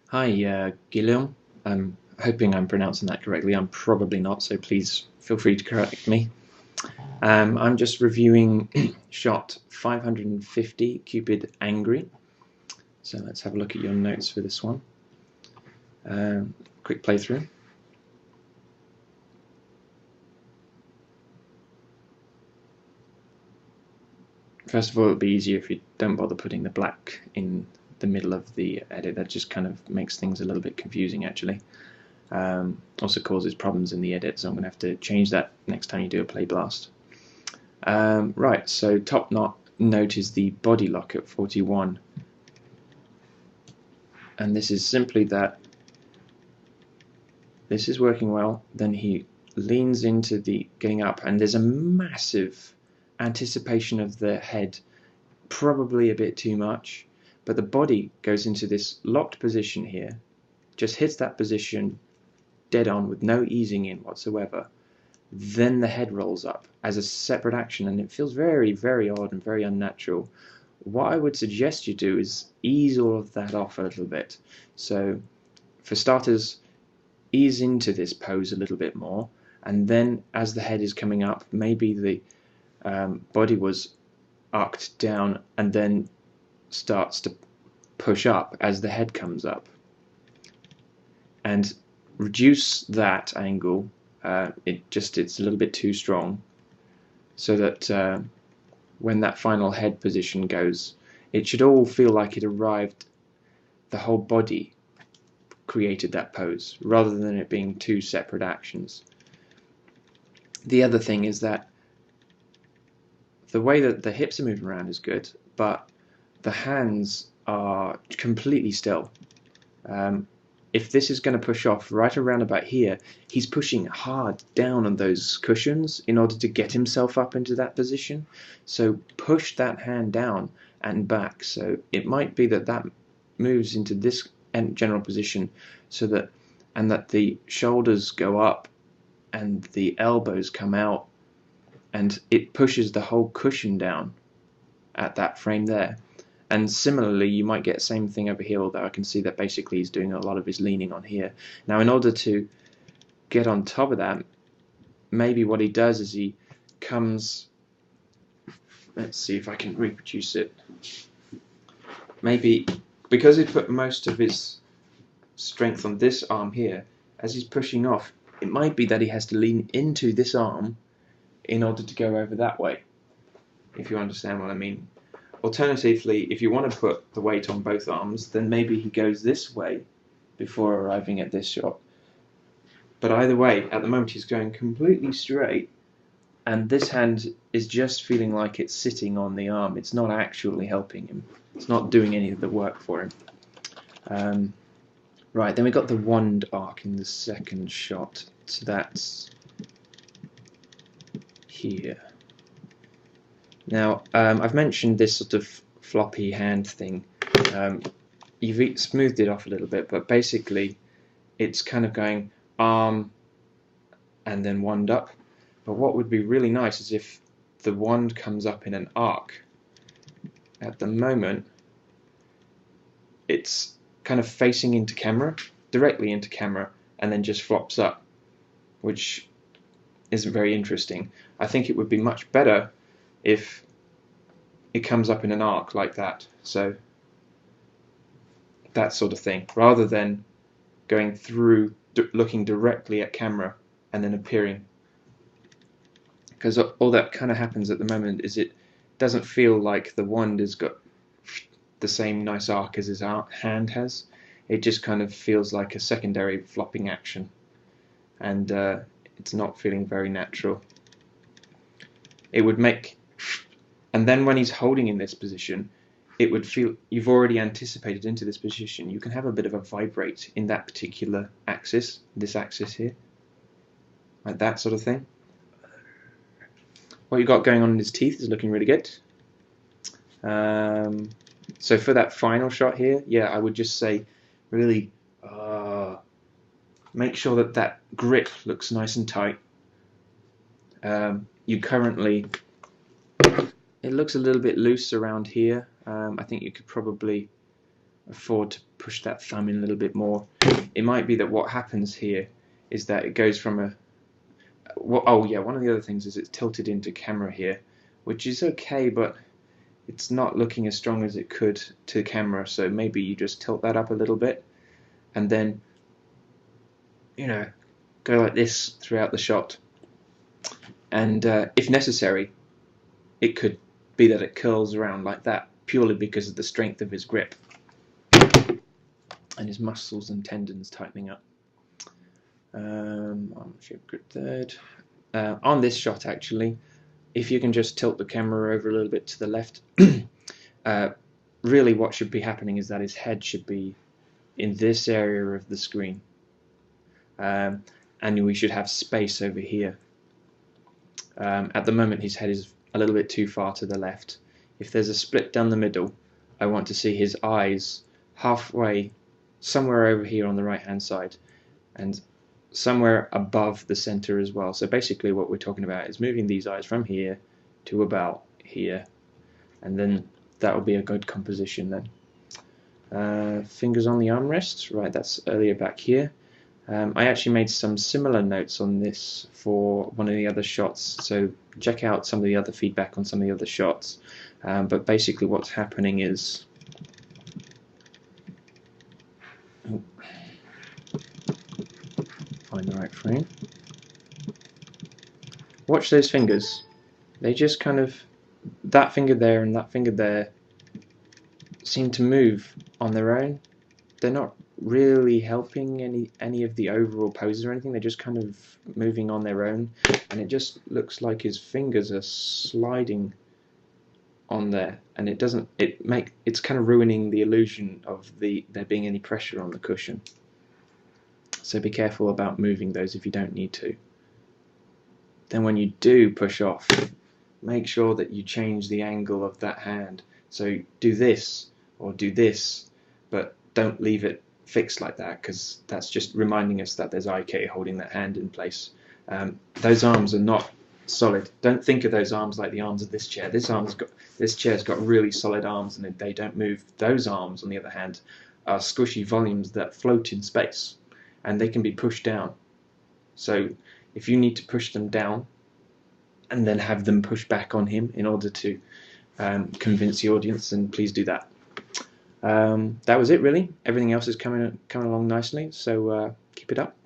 Hi, Guillaume. I'm hoping I'm pronouncing that correctly. I'm probably not, so please feel free to correct me. I'm just reviewing shot 550, Cupid Angry. So let's have a look at your notes for this one. Quick playthrough. First of all, it'll be easier if you don't bother putting the black in the middle of the edit. That just kind of makes things a little bit confusing, actually. Also causes problems in the edit, so I'm going to have to change that next time you do a play blast. Right, so top note is the body lock at 41. And this is simply that this is working well, then he leans into the getting up, and there's a massive anticipation of the head, probably a bit too much, but the body goes into this locked position here, just hits that position dead on with no easing in whatsoever. Then the head rolls up as a separate action, and it feels very, very odd and very unnatural. What I would suggest you do is ease all of that off a little bit. So, for starters, ease into this pose a little bit more, and then as the head is coming up, maybe the body was arced down and then starts to push up as the head comes up. And reduce that angle. It's a little bit too strong, so that when that final head position goes, it should all feel like it arrived, the whole body created that pose, rather than it being two separate actions. The other thing is that the way that the hips are moving around is good, but the hands are completely still. If this is going to push off right around about here, he's pushing hard down on those cushions in order to get himself up into that position. So push that hand down and back. So it might be that that moves into this general position, so that the shoulders go up and the elbows come out, and it pushes the whole cushion down at that frame there. And similarly, you might get the same thing over here, although I can see that basically he's doing a lot of his leaning on here. Now, in order to get on top of that, maybe what he does is he comes... Let's see if I can reproduce it. Maybe, because he put most of his strength on this arm here, as he's pushing off, it might be that he has to lean into this arm in order to go over that way, if you understand what I mean. Alternatively, if you want to put the weight on both arms, then maybe he goes this way before arriving at this shot. But either way, at the moment he's going completely straight, and this hand is just feeling like it's sitting on the arm. It's not actually helping him. It's not doing any of the work for him. Right, then we got the wand arc in the second shot. So that's here. Now, I've mentioned this sort of floppy hand thing. You've smoothed it off a little bit, but basically it's kind of going arm and then wand up. But what would be really nice is if the wand comes up in an arc. At the moment, it's kind of facing into camera, directly into camera, and then just flops up, which isn't very interesting. I think it would be much better if it comes up in an arc like that. So that sort of thing, rather than going through, looking directly at camera and then appearing. Because all that kind of happens at the moment is it doesn't feel like the wand has got the same nice arc as his hand has. It just kind of feels like a secondary flopping action, and it's not feeling very natural. It would make, and then when he's holding in this position, it would feel you've already anticipated into this position. You can have a bit of a vibrate in that particular axis, this axis here, like that sort of thing. What you got going on in his teeth is looking really good. So for that final shot here, yeah, I would just say really make sure that that grip looks nice and tight. You currently, it looks a little bit loose around here. I think you could probably afford to push that thumb in a little bit more. It might be that what happens here is that it goes from a oh yeah, one of the other things is it's tilted into camera here, which is okay, but it's not looking as strong as it could to camera, so maybe you just tilt that up a little bit and then, you know, go like this throughout the shot. And if necessary, it could be that it curls around like that purely because of the strength of his grip and his muscles and tendons tightening up. Arm shape grip third. On this shot, actually, if you can just tilt the camera over a little bit to the left, really what should be happening is that his head should be in this area of the screen, and we should have space over here. At the moment his head is a little bit too far to the left. If there's a split down the middle, I want to see his eyes halfway, somewhere over here on the right hand side, and somewhere above the center as well. So basically what we're talking about is moving these eyes from here to about here, and then that will be a good composition then. Fingers on the armrests, right, that's earlier back here. I actually made some similar notes on this for one of the other shots, so check out some of the other feedback on some of the other shots. But basically what's happening is, find the right frame. Watch those fingers. They just kind of, that finger there and that finger there seem to move on their own. They're not really helping any of the overall poses or anything. They're just kind of moving on their own, and it just looks like his fingers are sliding on there, and it's kind of ruining the illusion of there being any pressure on the cushion. So be careful about moving those if you don't need to. Then when you do push off, make sure that you change the angle of that hand. So do this or do this, but don't leave it fixed like that, because that's just reminding us that there's IK holding that hand in place. Those arms are not solid. Don't think of those arms like the arms of this chair. This chair's got really solid arms and they don't move. Those arms, on the other hand, are squishy volumes that float in space, and they can be pushed down. So if you need to push them down and then have them push back on him in order to convince the audience, then please do that. That was it really. Everything else is coming along nicely, so keep it up.